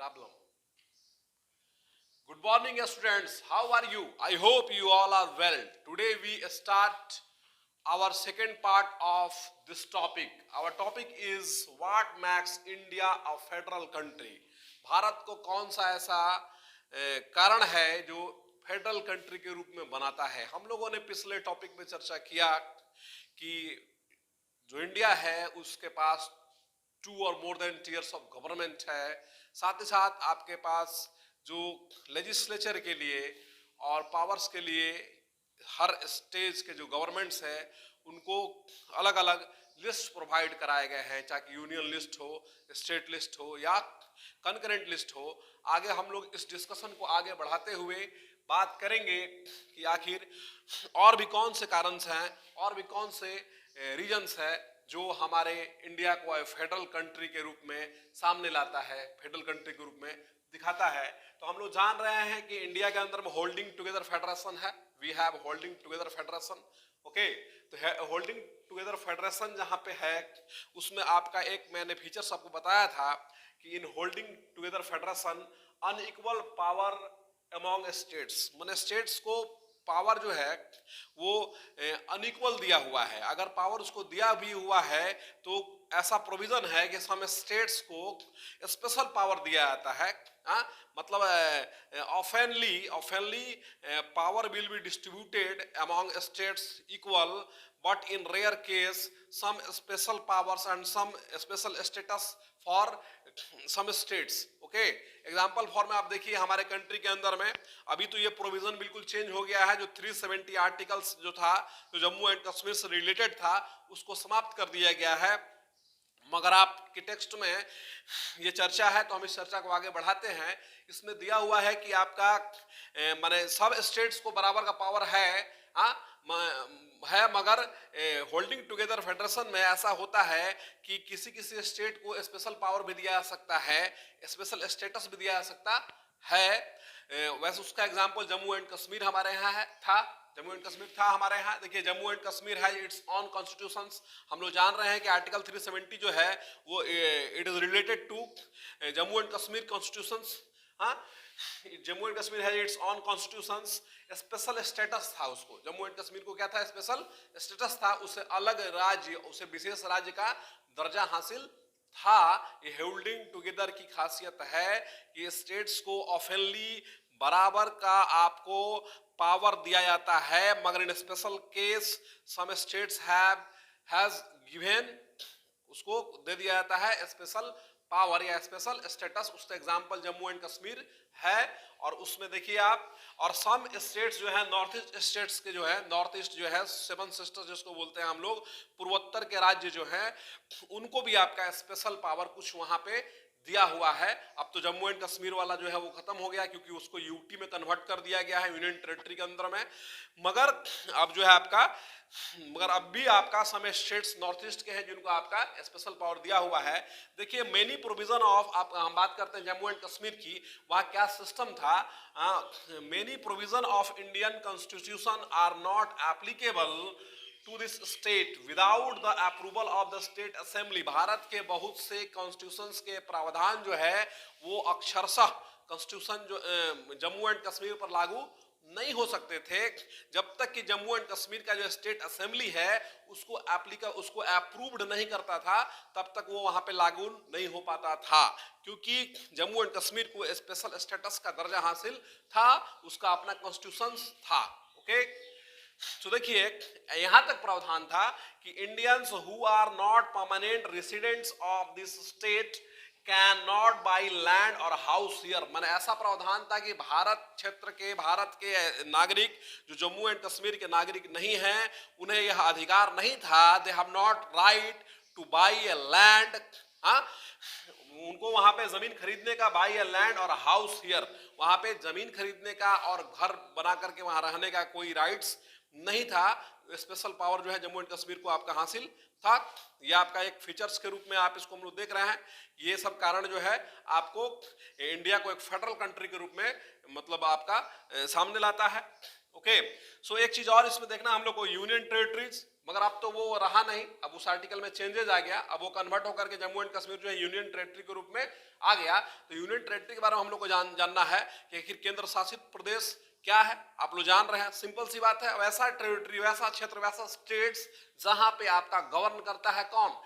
problem. Good morning, students. How are you? I hope you all are well. Today we start our second part of this topic. Our topic is what makes India a federal country. Bharat को कौन सा ऐसा कारण है जो federal country के रूप में बनाता है। हम लोगों ने पिछले टॉपिक में चर्चा किया कि जो इंडिया है उसके पास 2 और more than tears of government है। साथ ही साथ आपके पास जो लेजिस्लेचर के लिए और पावर्स के लिए हर स्टेज के जो गवर्नमेंट्स हैं उनको अलग अलग लिस्ट प्रोवाइड कराए गए हैं, चाहे यूनियन लिस्ट हो, स्टेट लिस्ट हो या कंकरेंट लिस्ट हो। आगे हम लोग इस डिस्कशन को आगे बढ़ाते हुए बात करेंगे कि आखिर और भी कौन से कारण हैं और भी कौन से रीजन्स है जो हमारे इंडिया को फेडरल कंट्री के रूप में सामने लाता है, फेडरल कंट्री के रूप में दिखाता है। तो हम लोग जान रहे हैं कि इंडिया के अंदर में होल्डिंग टुगेदर फेडरेशन है। We have holding together federation. Okay, तो होल्डिंग टुगेदर फेडरेशन जहां पे है उसमें आपका एक मैंने फीचर्स आपको बताया था कि in holding together federation unequal power among states, माने स्टेट्स को पावर जो है वो अनइक्वल दिया हुआ है। अगर पावर उसको दिया भी हुआ है तो ऐसा प्रोविजन है कि सम स्टेट्स को स्पेशल पावर दिया जाता है। मतलब ऑफेनली power will be distributed among states equal, but in rare case some special powers and some special status for some states. Okay, example for में आप देखिए हमारे कंट्री के अंदर में अभी तो ये प्रोविजन बिल्कुल चेंज हो गया है। जो 370 आर्टिकल्स जो था, जो जम्मू एंड कश्मीर से रिलेटेड था, उसको समाप्त कर दिया गया है। मगर आपके टेक्स्ट में ये चर्चा है तो हम इस चर्चा को आगे बढ़ाते हैं। इसमें दिया हुआ है कि आपका माने सब स्टेट्स को बराबर का पावर है, मगर होल्डिंग टुगेदर फेडरेशन में ऐसा होता है कि किसी किसी स्टेट को स्पेशल पावर भी दिया जा सकता है, स्पेशल स्टेटस भी दिया जा सकता है। वैसे उसका एग्जांपल जम्मू एंड कश्मीर हमारे यहाँ था। जम्मू एंड कश्मीर था हमारे यहाँ। देखिए जम्मू एंड कश्मीर है इट्स ऑन कॉन्स्टिट्यूशंस। हम लोग जान रहे हैं कि आर्टिकल 370 जो है वो it is related to Jammu and Kashmir constitutions. Jammu and Kashmir है its own constitutions. Special status था उसको, जम्मू एंड कश्मीर को क्या था, स्पेशल स्टेटस था, उसे अलग राज्य, उसे विशेष राज्य का दर्जा हासिल था। ये होल्डिंग टुगेदर की खासियत है कि स्टेट्स को ऑफेनली बराबर का आपको पावर दिया जाता है, मगर in special case some states has given, उसको दे दिया जाता है स्पेशल पावर या स्पेशल स्टेटस। उसका एग्जांपल जम्मू एंड कश्मीर है। और उसमें देखिए आप, और सम स्टेट्स जो है नॉर्थ ईस्ट स्टेट्स के जो है, नॉर्थ ईस्ट जो है 7 सिस्टर्स जिसको बोलते हैं हम लोग, पूर्वोत्तर के राज्य जो हैं उनको भी आपका स्पेशल पावर कुछ वहां पे दिया हुआ है। अब तो जम्मू एंड कश्मीर वाला जो है वो खत्म हो गया क्योंकि उसको यूटी में कन्वर्ट कर दिया गया है, यूनियन टेरिटरी के अंदर में। मगर अब जो है आपका, मगर अब भी आपका सम स्टेट्स नॉर्थ ईस्ट के हैं जिनको आपका स्पेशल पावर दिया हुआ है। देखिए मेनी प्रोविजन ऑफ, आप हम बात करते हैं जम्मू एंड कश्मीर की, वहां क्या सिस्टम था, many provision of Indian constitution are not applicable to this state without the approval of the state assembly. Bharat के बहुत से कॉन्स्टिट्यूशंस के प्रावधान जो है वो अक्षरशः कॉन्स्टिट्यूशन जो जम्मू एंड कश्मीर पर लागू नहीं हो सकते थे जब तक कि जम्मू एंड कश्मीर का जो स्टेट असेंबली है उसको अप्रूव्ड नहीं करता था, तब तक वो वहां पे लागू नहीं हो पाता था, क्योंकि जम्मू एंड कश्मीर को स्पेशल स्टेटस का दर्जा हासिल था, उसका अपना कॉन्स्टिट्यूशन था। ओके, तो देखिए यहां तक प्रावधान था कि Indians who are not permanent residents of this state can not buy land और हाउस हियर। मैंने ऐसा प्रावधान था कि भारत क्षेत्र के, भारत के नागरिक जो जम्मू एंड कश्मीर के नागरिक नहीं हैं उन्हें यह अधिकार नहीं था, they have not right two by a land, उनको वहां पे जमीन खरीदने का, बाई ए लैंड और हाउस हियर, वहां पे जमीन खरीदने का और घर बना करके वहां रहने का कोई राइट्स नहीं था। स्पेशल पावर जो है जम्मू एंड कश्मीर को आपका हासिल था। ये आपका एक फीचर्स के रूप में आप इसको हम लोग देख रहे हैं। ये सब कारण जो है आपको इंडिया को एक फेडरल कंट्री के रूप में मतलब आपका सामने लाता है। ओके, सो एक चीज और इसमें देखना हम लोग को, यूनियन टेरिटरीज मगर अब तो वो रहा नहीं, अब उस आर्टिकल में चेंजेस आ गया, अब वो कन्वर्ट होकर के जम्मू एंड कश्मीर जो है यूनियन टेरिटरी के रूप में आ गया। तो यूनियन टेरिटरी के बारे में हम लोग को जानना है कि आखिर केंद्र शासित प्रदेश क्या है। आप लोग जान रहे हैं, सिंपल सी बात है, वैसा टेरिटरी, वैसा क्षेत्र, वैसा स्टेट्स जहां पे आपका गवर्न करता है कौन,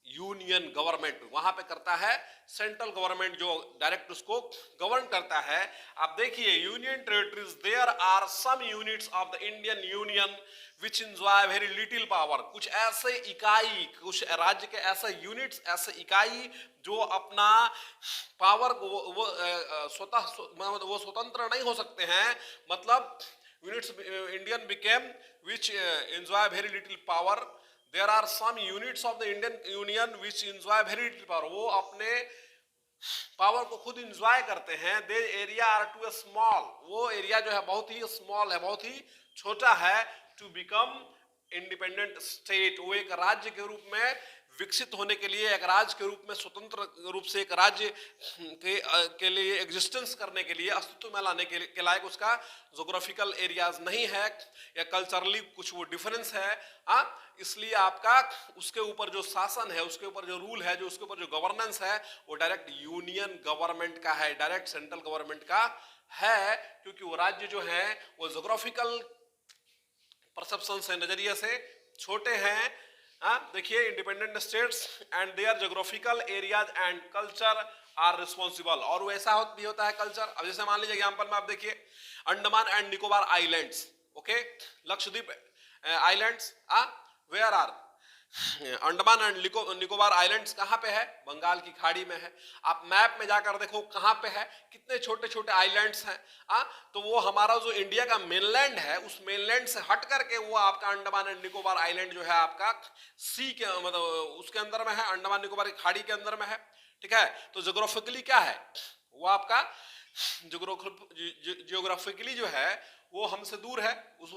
यूनियन गवर्नमेंट, वहां पे करता है सेंट्रल गवर्नमेंट जो डायरेक्ट उसको गवर्न करता है। आप देखिए union territories, there are some units of the Indian union which enjoy very little power. कुछ ऐसे इकाई, कुछ राज्य के ऐसे यूनिट्स, ऐसे इकाई जो अपना पावर वो स्वतंत्र नहीं हो सकते हैं। मतलब units Indian became which enjoy very little power. There are some units of the Indian Union which enjoy very little power. वो अपने पावर को खुद इंजॉय करते हैं। दे एरिया आर टू स्मॉल, वो एरिया जो है बहुत ही स्मॉल है, बहुत ही छोटा है, टू बिकम इंडिपेंडेंट स्टेट। वो एक राज्य के रूप में विकसित होने के लिए, एक राज्य के रूप में स्वतंत्र रूप से एक राज्य के लिए एग्जिस्टेंस करने के लिए, अस्तित्व में लाने के लायक उसका जोग्राफिकल एरियाज नहीं है या कल्चरली कुछ वो डिफरेंस है। हाँ, इसलिए आपका उसके ऊपर जो शासन है, उसके ऊपर जो रूल है, जो उसके ऊपर जो गवर्नेंस है, वो डायरेक्ट यूनियन गवर्नमेंट का है, डायरेक्ट सेंट्रल गवर्नमेंट का है। क्योंकि वो राज्य जो है वो जोग्राफिकल परसेप्शन से, नजरिए से छोटे हैं। देखिए, independent states and their geographical areas and culture are responsible. और वैसा भी होता है कल्चर। अब जैसे मान लीजिए एग्जांपल में आप देखिए, Andaman and Nicobar islands, okay, Lakshadweep islands, where are Andaman and Nicobar islands कहाँ पे है, बंगाल की खाड़ी में है। आप मैप में जाकर देखो कहाँ पे है, कितने छोटे छोटे आइलैंड्स हैं। तो वो हमारा जो इंडिया का मेनलैंड है, उस मेनलैंड से हट करके वो आपका अंडमान एंड निकोबार आइलैंड जो है आपका सी के मतलब उसके अंदर में है, अंडमान निकोबार की खाड़ी के अंदर में है। ठीक है, तो ज्योग्राफिकली क्या है, वो आपका जियोग्राफिकली जो है वो हमसे दूर है। उस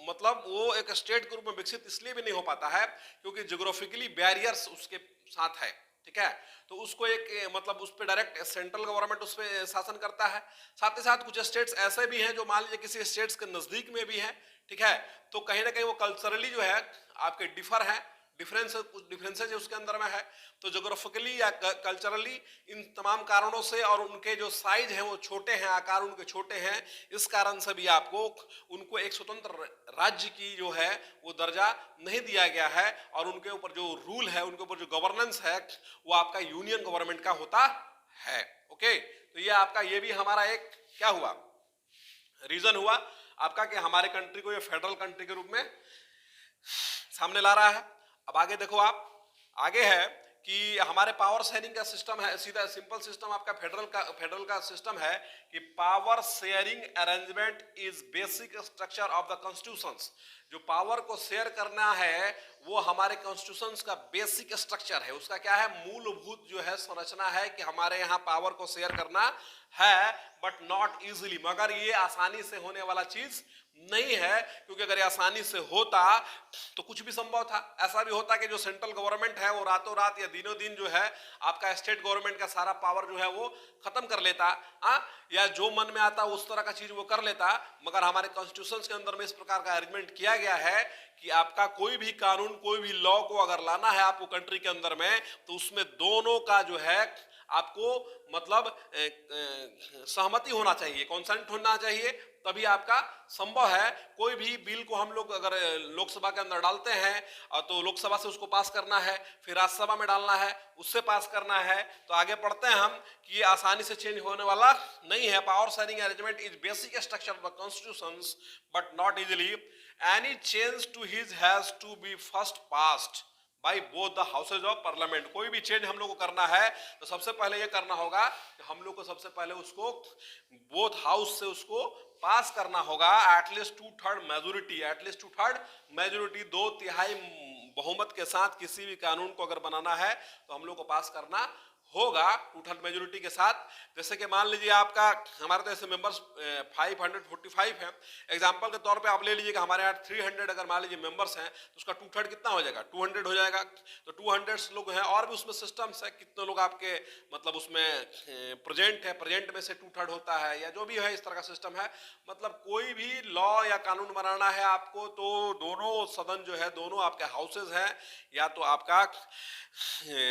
मतलब वो एक स्टेट के रूप में विकसित इसलिए भी नहीं हो पाता है क्योंकि जियोग्राफिकली बैरियर्स उसके साथ है। ठीक है, तो उसको एक मतलब उस पर डायरेक्ट सेंट्रल गवर्नमेंट उस पर शासन करता है। साथ ही साथ कुछ स्टेट्स ऐसे भी हैं जो मान लीजिए किसी स्टेट्स के नजदीक में भी हैं। ठीक है, तो कहीं ना कहीं वो कल्चरली जो है आपके डिफर है, कुछ डिफरेंसेज उसके अंदर में है। तो ज्योग्राफिकली या कल्चरली इन तमाम कारणों से, और उनके जो साइज हैं वो छोटे हैं, आकार उनके छोटे हैं, इस कारण से भी आपको उनको एक स्वतंत्र राज्य की जो है वो दर्जा नहीं दिया गया है। और उनके ऊपर जो रूल है, उनके ऊपर जो गवर्नेंस है, वो आपका यूनियन गवर्नमेंट का होता है। ओके, तो ये आपका, ये भी हमारा एक क्या हुआ, रीजन हुआ आपका कि हमारे कंट्री को ये फेडरल कंट्री के रूप में सामने ला रहा है। अब आगे देखो, आप आगे है कि हमारे पावर शेयरिंग का सिस्टम है, सीधा सिंपल सिस्टम आपका फेडरल का सिस्टम है कि power sharing arrangement is basic structure of the constitutions. जो पावर को शेयर करना है वो हमारे कॉन्स्टिट्यूशंस का बेसिक स्ट्रक्चर है। उसका क्या है, मूलभूत जो है संरचना है कि हमारे यहाँ पावर को शेयर करना है, बट नॉट इजिली, मगर ये आसानी से होने वाला चीज नहीं है। क्योंकि अगर ये आसानी से होता तो कुछ भी संभव था। ऐसा भी होता कि जो सेंट्रल गवर्नमेंट है वो रातों रात या दिनों दिन जो है आपका स्टेट गवर्नमेंट का सारा पावर जो है वो खत्म कर लेता, या जो मन में आता उस तरह का चीज वो कर लेता। मगर हमारे कॉन्स्टिट्यूशन के अंदर में इस प्रकार का अरेंजमेंट किया गया है कि आपका कोई भी कानून, कोई भी लॉ को अगर लाना है आपको कंट्री के अंदर में, तो उसमें दोनों का जो है आपको मतलब सहमति होना चाहिए, कंसेंट होना चाहिए, तभी आपका संभव है। कोई भी बिल को हम लोग अगर लोकसभा के अंदर डालते हैं तो लोकसभा से उसको पास करना है, फिर राज्यसभा में डालना है, उससे पास करना है। तो आगे पढ़ते हैं हम कि ये आसानी से चेंज होने वाला नहीं है। Power sharing arrangement is basic structure of the constitutions but not easily any change to his has to be first passed by both the houses of parliament. कोई भी चेंज हम लोग को करना है तो सबसे पहले ये करना होगा कि हम लोग को सबसे पहले उसको बोथ हाउस से उसको पास करना होगा। एटलीस्ट 2/3 मेजोरिटी, एटलीस्ट 2/3 मेजोरिटी, 2/3 बहुमत के साथ किसी भी कानून को अगर बनाना है तो हम लोग को पास करना होगा 2/3 मेजोरिटी के साथ। जैसे कि मान लीजिए आपका हमारे देश में मेंबर्स 545 है, एग्जांपल के तौर पे आप ले लीजिए कि हमारे यहाँ 300 अगर मान लीजिए मेंबर्स हैं तो उसका 2/3 कितना हो जाएगा, 200 हो जाएगा। तो 200 लोग हैं और भी उसमें सिस्टम्स है, कितने लोग आपके मतलब उसमें प्रेजेंट है, प्रेजेंट में से 2/3 होता है या जो भी है, इस तरह का सिस्टम है। मतलब कोई भी लॉ या कानून बनाना है आपको तो दोनों सदन जो है, दोनों आपके हाउसेज हैं, या तो आपका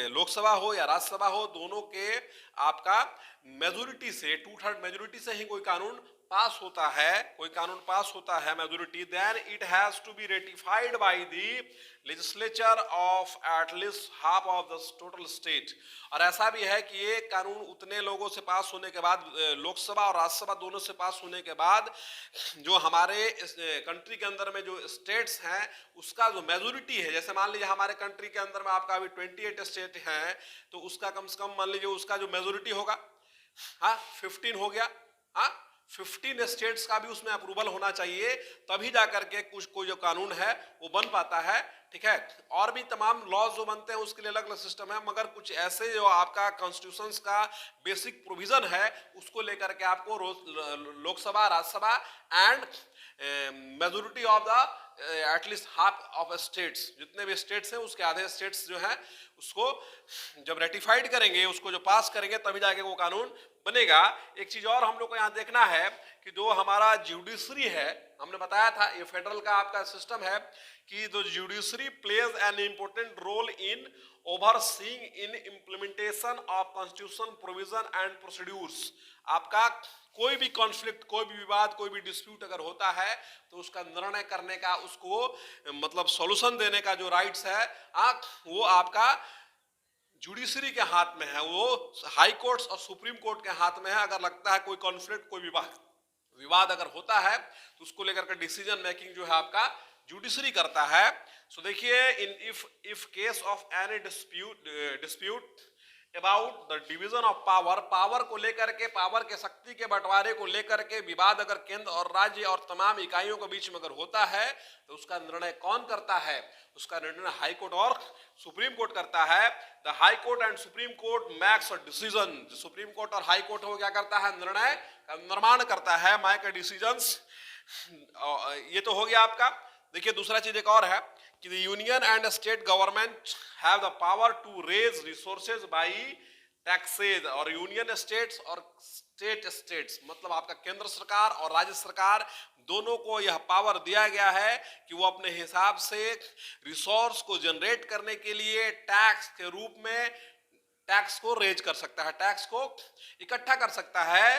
लोकसभा हो या राज्यसभा हो, दोनों के आपका मेजोरिटी से 2/3 मेजोरिटी से ही कोई कानून पास होता है, कोई कानून पास होता है majority, then it has to be ratified by the legislature of at least half of the total state. और ऐसा भी है कि ये कानून उतने लोगों से पास होने के बाद, लोकसभा और राज्यसभा दोनों से पास होने के बाद, जो हमारे कंट्री के अंदर में जो स्टेट्स हैं उसका जो मेजोरिटी है, जैसे मान लीजिए हमारे कंट्री के अंदर में आपका अभी 28 स्टेट हैं, तो उसका कम से कम मान लीजिए उसका जो मेजोरिटी होगा, हाँ 15 हो गया, हाँ 15 स्टेट्स का भी उसमें अप्रूवल होना चाहिए, तभी जाकर के कुछ कोई जो कानून है वो बन पाता है। ठीक है, और भी तमाम लॉज जो बनते हैं उसके लिए अलग अलग सिस्टम है, मगर कुछ ऐसे जो आपका कॉन्स्टिट्यूशन का बेसिक प्रोविजन है उसको लेकर के आपको Lok Sabha, Rajya Sabha and majority of the at least half of states, जितने भी स्टेट्स हैं उसके आधे स्टेट्स जो हैं उसको जब रेटिफाइड करेंगे, उसको जो पास करेंगे, तभी जाके वो कानून बनेगा। एक चीज और हम लोग को यहाँ देखना है कि जो हमारा जुडिशरी है, हमने बताया था ये फेडरल का आपका सिस्टम है कि जो judiciary plays an important role in overseeing in implementation of constitution provision and procedures. आपका कोई भी कॉन्फ्लिक्ट, कोई भी विवाद, कोई भी डिस्प्यूट अगर होता है तो उसका निर्णय करने का, उसको मतलब सॉल्यूशन देने का जो राइट्स है वो आपका जुडिशरी के हाथ में है, वो हाई कोर्ट्स और सुप्रीम कोर्ट के हाथ में है। अगर लगता है कोई कॉन्फ्लिक्ट, कोई विवाद अगर होता है तो उसको लेकर के डिसीजन मेकिंग जो है आपका जुडिशरी करता है। सो देखिए, in if case of any dispute about the division of power, power को लेकर के, पावर के शक्ति के बंटवारे को लेकर के विवाद अगर केंद्र और राज्य और तमाम इकाइयों के बीच में अगर होता है तो उसका निर्णय कौन करता है? उसका निर्णय हाई कोर्ट और सुप्रीम कोर्ट करता है। The high court and supreme court max a decision. Supreme court और हाई कोर्ट वो क्या करता है? निर्णय का निर्माण करता है, मेक अ डिसीजंस। ये तो हो गया आपका। देखिए दूसरा चीज एक और है कि the union and state government have the power to raise resources by taxes. और यूनियन स्टेट्स और स्टेट्स मतलब आपका केंद्र सरकार और राज्य सरकार दोनों को यह पावर दिया गया है कि वो अपने हिसाब से रिसोर्स को जनरेट करने के लिए टैक्स के रूप में टैक्स को रेज कर सकता है, टैक्स को इकट्ठा कर सकता है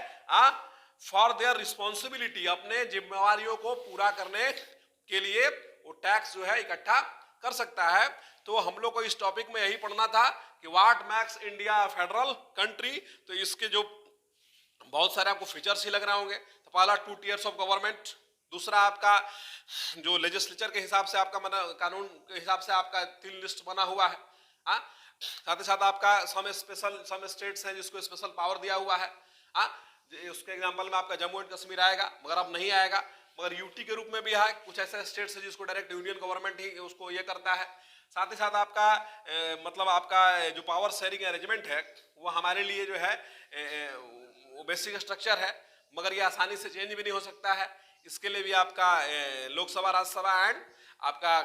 फॉर देयर रिस्पॉन्सिबिलिटी, अपने जिम्मेवारियों को पूरा करने के लिए वो टैक्स जो है इकट्ठा कर सकता है। तो हम लोग को इस टॉपिक में यही पढ़ना था कि what makes India federal country. तो इसके जो बहुत सारे आपको फीचर्स ही लग रहे होंगे। तो पहला 2 tiers ऑफ गवर्नमेंट, दूसरा आपका जो लेजिस्लेचर के हिसाब से आपका कानून के हिसाब से आपका 3 लिस्ट बना हुआ है। साथ ही साथ आपका सम स्टेट्स हैं जिसको स्पेशल पावर दिया हुआ है। उसके एग्जांपल में आपका जम्मू एंड कश्मीर आएगा, मगर अब नहीं आएगा, मगर यूटी के रूप में भी है। कुछ ऐसे स्टेट्स है जिसको डायरेक्ट यूनियन गवर्नमेंट ही उसको ये करता है। साथ ही साथ आपका मतलब आपका जो पावर शेयरिंग अरेंजमेंट है वो हमारे लिए जो है वो बेसिक स्ट्रक्चर है, मगर ये आसानी से चेंज भी नहीं हो सकता है। इसके लिए भी आपका लोकसभा, राज्यसभा एंड आपका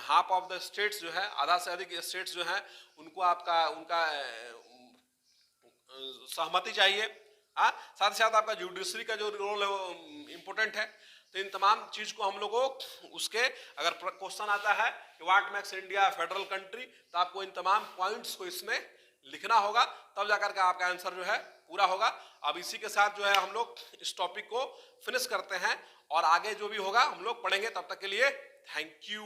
हाफ ऑफ द स्टेट्स जो है, आधा से अधिक स्टेट्स जो है उनको आपका उनका सहमति चाहिए। साथ ही साथ आपका जुडिशरी का जो रोल है वो इम्पोर्टेंट है। तो इन तमाम चीज को हम लोगों उसके अगर क्वेश्चन आता है कि what makes India federal country, तो आपको इन तमाम पॉइंट्स को इसमें लिखना होगा, तब जाकर के आपका आंसर जो है पूरा होगा। अब इसी के साथ जो है हम लोग इस टॉपिक को फिनिश करते हैं और आगे जो भी होगा हम लोग पढ़ेंगे। तब तक के लिए थैंक यू।